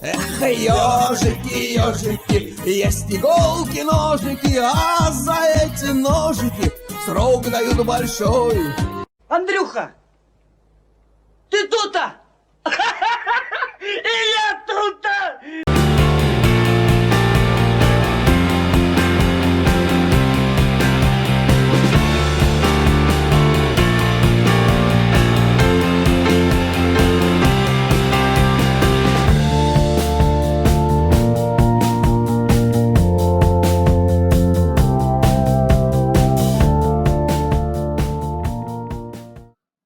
Эх, ежики, ежики, есть иголки, ножики, а за эти ножики срок дают большой. Андрюха, ты тут-то? И я тут-то!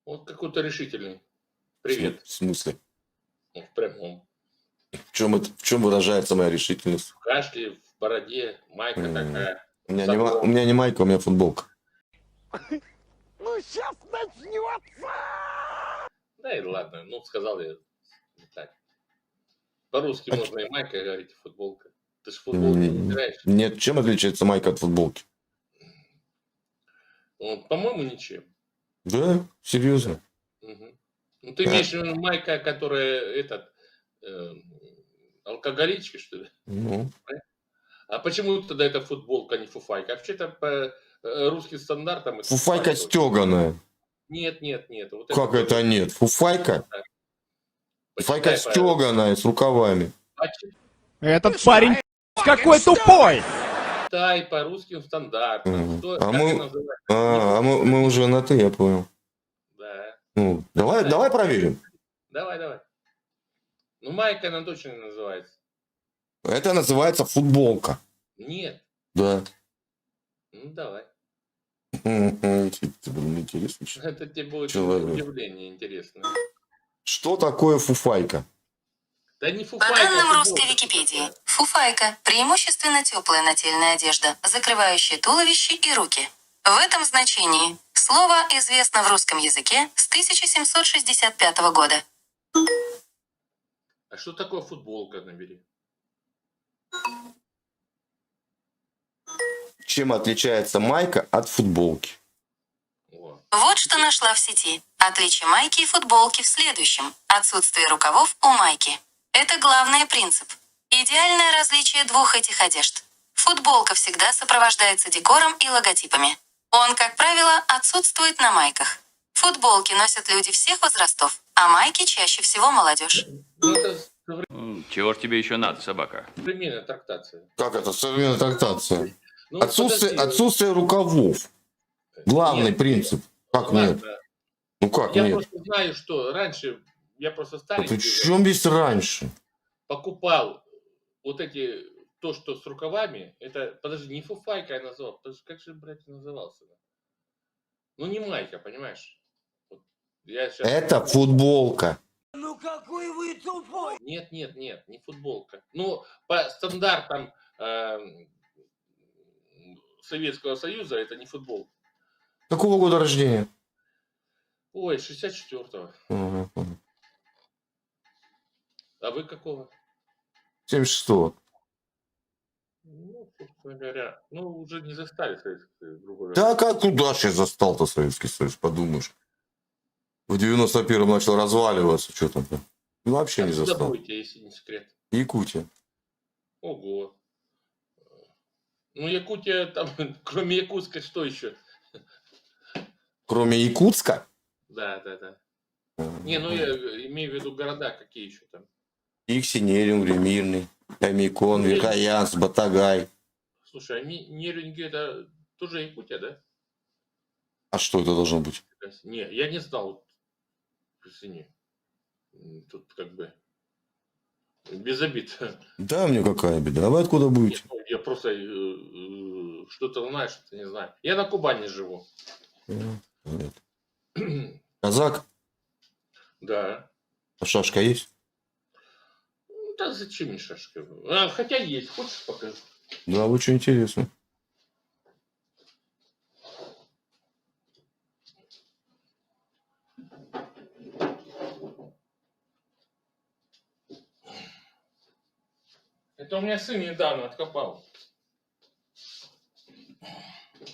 Вот какой-то решительный. Привет. В смысле? Ну, в прямом. В чем выражается моя решительность? В кашле, в бороде, майка такая. У меня не майка, у меня футболка. Ну, сейчас начнется! Да и ладно, ну сказал я не так. По-русски можно и майка говорить, и футболка. Ты же футболку не играешь. Нет, чем отличается майка от футболки? Ну, по-моему, ничем. Да? Серьезно? Мгм. Ну, ты имеешь в виду майка, которая алкоголичка, что ли? Ну, А почему тогда это футболка, а не фуфайка? А вообще-то по русским стандартам это фуфайка стеганая. Нет, нет, нет. Вот Как это нет? Фуфайка? Фуфайка Почитай стеганая, с рукавами. Этот парень какой тупой! Почитай по русским стандартам. Мгм. Что, А как мы- это называется? Мы уже на «ты», я понял. Да. Ну, давай проверим. Давай. Ну, майка она точно не называется. Это называется футболка. Нет. Да. Ну, давай. Интересно. Это тебе будет Человек. удивление интересное. Что такое фуфайка? Да не По фуфайка. данным а русской футболка. Википедии, фуфайка – преимущественно теплая нательная одежда, закрывающая туловище и руки. В этом значении слово известно в русском языке с 1765 года. А что такое футболка, набери? Чем отличается майка от футболки? О. Вот что нашла в сети. Отличие майки и футболки в следующем. Отсутствие рукавов у майки. Это главный принцип. Идеальное различие двух этих одежд. Футболка всегда сопровождается декором и логотипами. Он, как правило, отсутствует на майках. Футболки носят люди всех возрастов, а майки чаще всего молодежь. Ну, это Чего ж тебе еще надо, собака? современная трактация. Как это? Современная трактация. Ну, Отсутствие, подожди. отсутствие рукавов. Главный Нет. принцип. Как нет? Ладно. Ну как Я нет? просто знаю, что раньше я просто А при старенький чем здесь раньше? покупал вот эти, то, что с рукавами, это, подожди, не фуфайка я назвал, подожди, как же, блядь, назывался? Ну, не майка, понимаешь? Вот я сейчас... Это футболка. Ну какой вы тупой! Нет, не футболка. Ну, по стандартам Советского Союза это не футболка. Какого года рождения? Ой, 64-го. Ага, понял. А вы какого? 76-го. Ну, собственно говоря, ну, уже не застали Советский Союз, грубо говоря. Да как куда ж я застал-то Советский Союз, подумаешь. В 91-м начал разваливаться, что там. Вообще не Откуда застал. будете, если не секрет? Якутия. Ого. Ну, Якутия, там, кроме Якутска, что еще? Кроме Якутска? Да. Не, ну, я имею в виду города, какие еще там. Иксинеринг, Ремирный, Амикон, Ну, Верхоянск, Батагай. Слушай, а Нерюнги это тоже Якутия, да? А что это должно быть? Не, я не знал. Извини. Тут как бы без обид. Да, мне какая беда. А вы откуда будете? Нет, ну, я просто что-то знаю, что-то не знаю. Я на Кубани живу. Нет. Казак? Да. А шашка есть? Ну, да зачем мне шашка? А, хотя есть. Хочешь покажу? Да, очень интересно. Это у меня сын недавно откопал.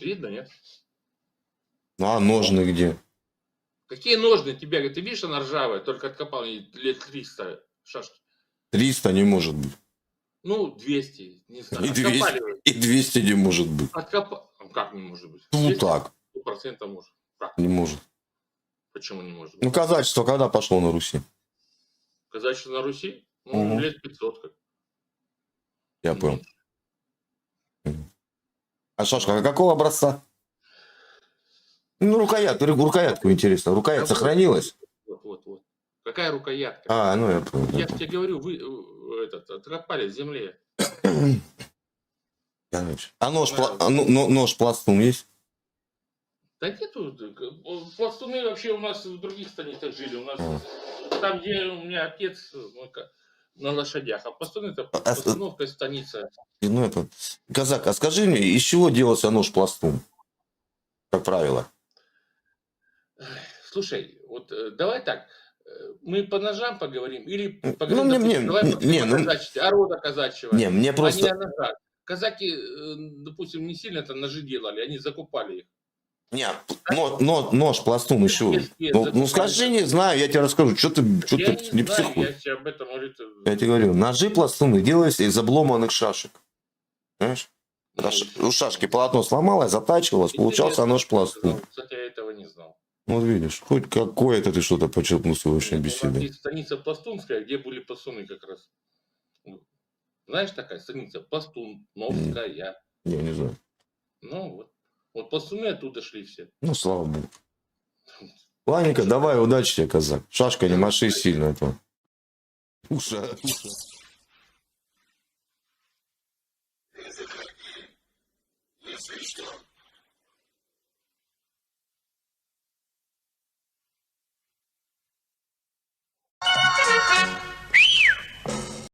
Видно, нет? А ножны где? Какие ножны тебе? Ты видишь, она ржавая, только откопал ей лет 300 шашки. 300 не может быть. Ну, 200, не знаю. И 200, Откопали. и 200 не может быть. Как не может быть? Ну 200 так, 100% может. Как? не может. Почему не может быть? Ну, казачество когда пошло на Руси? Казачество на Руси? Ну, Мгм. лет 500 как. Я Не понял. меньше. А шашка какого образца? Ну, рукоятку интересно. Рукоять Да сохранилась? Вот. Какая рукоятка? А, ну я понял. Я же тебе говорю, вы откопали в земле. Короче. А нож, Да. нож пластун есть? Да нету. Пластуны вообще у нас в других станицах жили. У нас А. там, где у меня отец на лошадях. А пластуны это постановка станица. Ну, это... Казак, а скажи мне, из чего делался нож пластун? Как правило. Слушай, вот давай так. Мы по ножам поговорим или Ну, поговорим, мне, давай не, о ну, казачестве, о рода казачьего, не, мне а не просто... о ножах. Казаки, допустим, не сильно это ножи делали, они закупали их. Не, нож пластун еще. Нет, Ну, закупали. скажи, не знаю, я тебе расскажу. Что ты Я не не знаю, психуй? я тебе об этом говорю. Я тебе говорю, ножи пластуны делались из обломанных шашек. Понимаешь? Ну, У шашки полотно сломалось, затачивалось, получался нож пластун. Кстати, я этого не знал. Вот видишь, хоть какое-то ты что-то почерпнул с сегодняшней У нас беседы. есть станица Пластунская, где были пластуны как раз. Знаешь, такая станица Пластуновская. Я не знаю. Ну вот. Вот пластуны оттуда шли все. Ну, слава богу. Ладненько, давай, удачи тебе, казак. Шашка не маши сильно. Это. Уша. Если что,